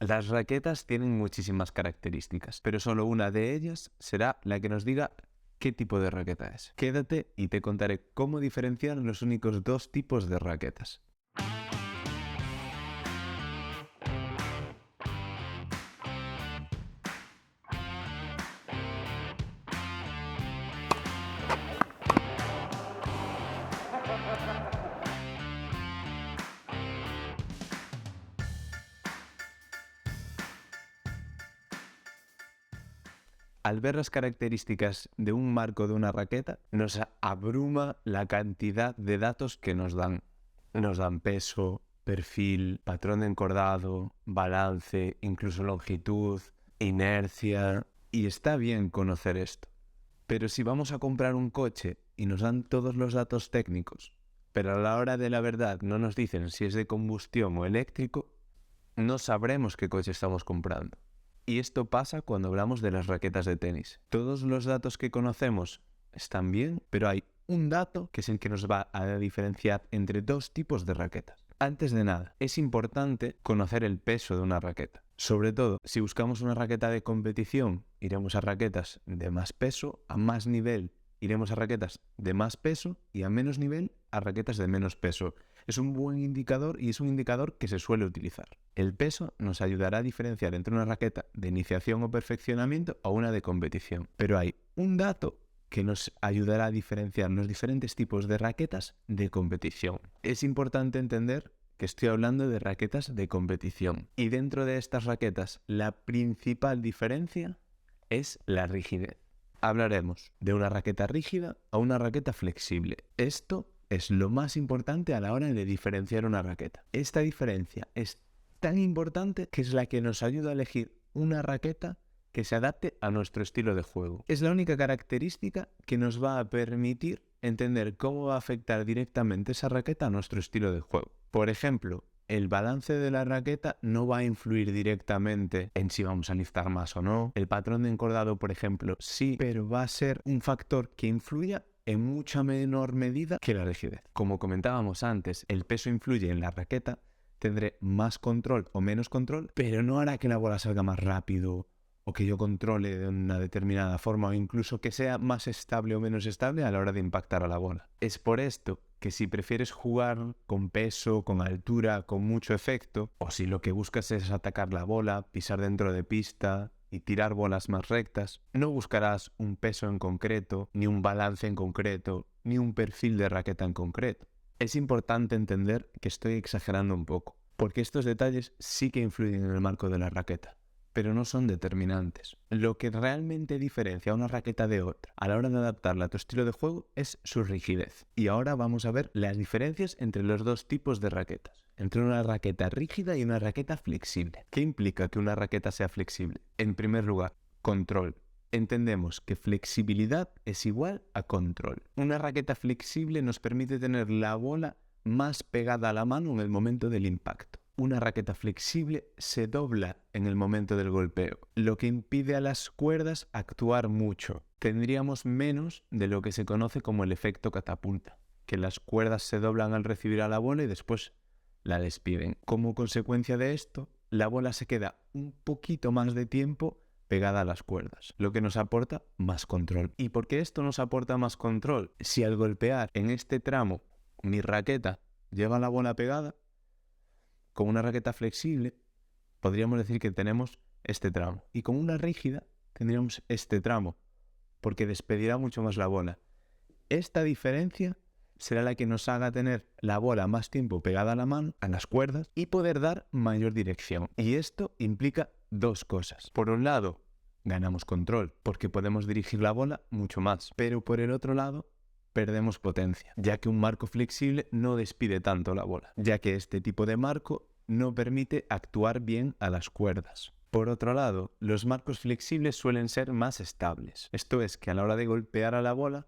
Las raquetas tienen muchísimas características, pero solo una de ellas será la que nos diga qué tipo de raqueta es. Quédate y te contaré cómo diferenciar los únicos dos tipos de raquetas. Al ver las características de un marco de una raqueta, nos abruma la cantidad de datos que nos dan. Nos dan peso, perfil, patrón de encordado, balance, incluso longitud, inercia. Y está bien conocer esto. Pero si vamos a comprar un coche y nos dan todos los datos técnicos, pero a la hora de la verdad no nos dicen si es de combustión o eléctrico, no sabremos qué coche estamos comprando. Y esto pasa cuando hablamos de las raquetas de tenis. Todos los datos que conocemos están bien, pero hay un dato que es el que nos va a diferenciar entre dos tipos de raquetas. Antes de nada, es importante conocer el peso de una raqueta. Sobre todo, si buscamos una raqueta de competición, iremos a raquetas de más peso, a más nivel iremos a raquetas de más peso y a menos nivel a raquetas de menos peso. Es un buen indicador y es un indicador que se suele utilizar. El peso nos ayudará a diferenciar entre una raqueta de iniciación o perfeccionamiento a una de competición. Pero hay un dato que nos ayudará a diferenciar los diferentes tipos de raquetas de competición. Es importante entender que estoy hablando de raquetas de competición. Y dentro de estas raquetas, la principal diferencia es la rigidez. Hablaremos de una raqueta rígida a una raqueta flexible. Esto es lo más importante a la hora de diferenciar una raqueta. Esta diferencia es tan importante que es la que nos ayuda a elegir una raqueta que se adapte a nuestro estilo de juego. Es la única característica que nos va a permitir entender cómo va a afectar directamente esa raqueta a nuestro estilo de juego. Por ejemplo, el balance de la raqueta no va a influir directamente en si vamos a liftar más o no. El patrón de encordado, por ejemplo, sí, pero va a ser un factor que influya en mucha menor medida que la rigidez. Como comentábamos antes, el peso influye en la raqueta, tendré más control o menos control, pero no hará que la bola salga más rápido o que yo controle de una determinada forma o incluso que sea más estable o menos estable a la hora de impactar a la bola. Es por esto que si prefieres jugar con peso, con altura, con mucho efecto, o si lo que buscas es atacar la bola, pisar dentro de pista y tirar bolas más rectas, no buscarás un peso en concreto, ni un balance en concreto, ni un perfil de raqueta en concreto. Es importante entender que estoy exagerando un poco, porque estos detalles sí que influyen en el marco de la raqueta, pero no son determinantes. Lo que realmente diferencia a una raqueta de otra a la hora de adaptarla a tu estilo de juego es su rigidez. Y ahora vamos a ver las diferencias entre los dos tipos de raquetas, entre una raqueta rígida y una raqueta flexible. ¿Qué implica que una raqueta sea flexible? En primer lugar, control. Entendemos que flexibilidad es igual a control. Una raqueta flexible nos permite tener la bola más pegada a la mano en el momento del impacto. Una raqueta flexible se dobla en el momento del golpeo, lo que impide a las cuerdas actuar mucho. Tendríamos menos de lo que se conoce como el efecto catapulta, que las cuerdas se doblan al recibir a la bola y después la despiden. Como consecuencia de esto, la bola se queda un poquito más de tiempo pegada a las cuerdas, lo que nos aporta más control. ¿Y por qué esto nos aporta más control? Si al golpear en este tramo mi raqueta lleva la bola pegada, con una raqueta flexible podríamos decir que tenemos este tramo. Y con una rígida tendríamos este tramo, porque despedirá mucho más la bola. Esta diferencia será la que nos haga tener la bola más tiempo pegada a la mano, a las cuerdas, y poder dar mayor dirección. Y esto implica dos cosas. Por un lado, ganamos control, porque podemos dirigir la bola mucho más. Pero por el otro lado, perdemos potencia, ya que un marco flexible no despide tanto la bola, ya que este tipo de marco no permite actuar bien a las cuerdas. Por otro lado, los marcos flexibles suelen ser más estables. Esto es que a la hora de golpear a la bola,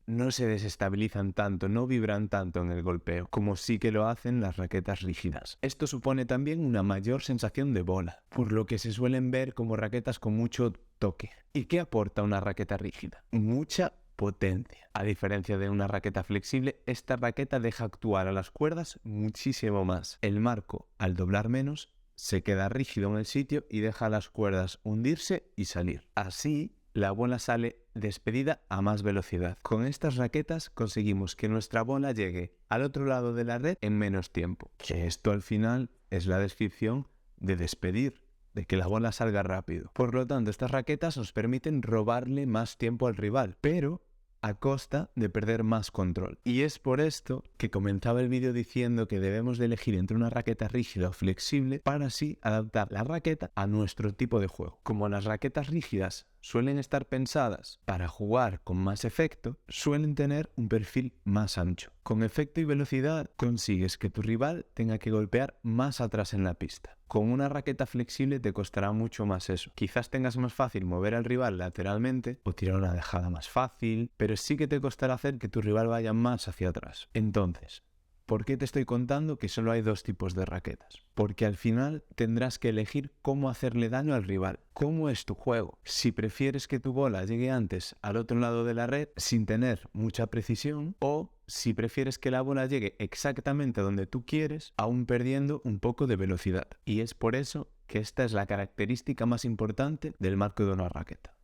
no se desestabilizan tanto, no vibran tanto en el golpeo, como sí que lo hacen las raquetas rígidas. Esto supone también una mayor sensación de bola, por lo que se suelen ver como raquetas con mucho toque. ¿Y qué aporta una raqueta rígida? Mucha potencia. A diferencia de una raqueta flexible, esta raqueta deja actuar a las cuerdas muchísimo más. El marco, al doblar menos, se queda rígido en el sitio y deja las cuerdas hundirse y salir. Así, la bola sale despedida a más velocidad. Con estas raquetas conseguimos que nuestra bola llegue al otro lado de la red en menos tiempo. Que esto al final es la descripción de despedir, de que la bola salga rápido. Por lo tanto, estas raquetas nos permiten robarle más tiempo al rival, pero a costa de perder más control. Y es por esto que comenzaba el vídeo diciendo que debemos de elegir entre una raqueta rígida o flexible para así adaptar la raqueta a nuestro tipo de juego. Como las raquetas rígidas suelen estar pensadas para jugar con más efecto, suelen tener un perfil más ancho. Con efecto y velocidad consigues que tu rival tenga que golpear más atrás en la pista. Con una raqueta flexible te costará mucho más eso. Quizás tengas más fácil mover al rival lateralmente o tirar una dejada más fácil, pero sí que te costará hacer que tu rival vaya más hacia atrás. Entonces, ¿por qué te estoy contando que solo hay dos tipos de raquetas? Porque al final tendrás que elegir cómo hacerle daño al rival. ¿Cómo es tu juego? Si prefieres que tu bola llegue antes al otro lado de la red sin tener mucha precisión, o si prefieres que la bola llegue exactamente donde tú quieres, aún perdiendo un poco de velocidad. Y es por eso que esta es la característica más importante del marco de una raqueta: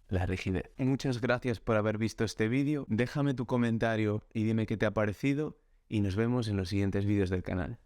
la rigidez. Muchas gracias por haber visto este vídeo. Déjame tu comentario y dime qué te ha parecido, y nos vemos en los siguientes vídeos del canal.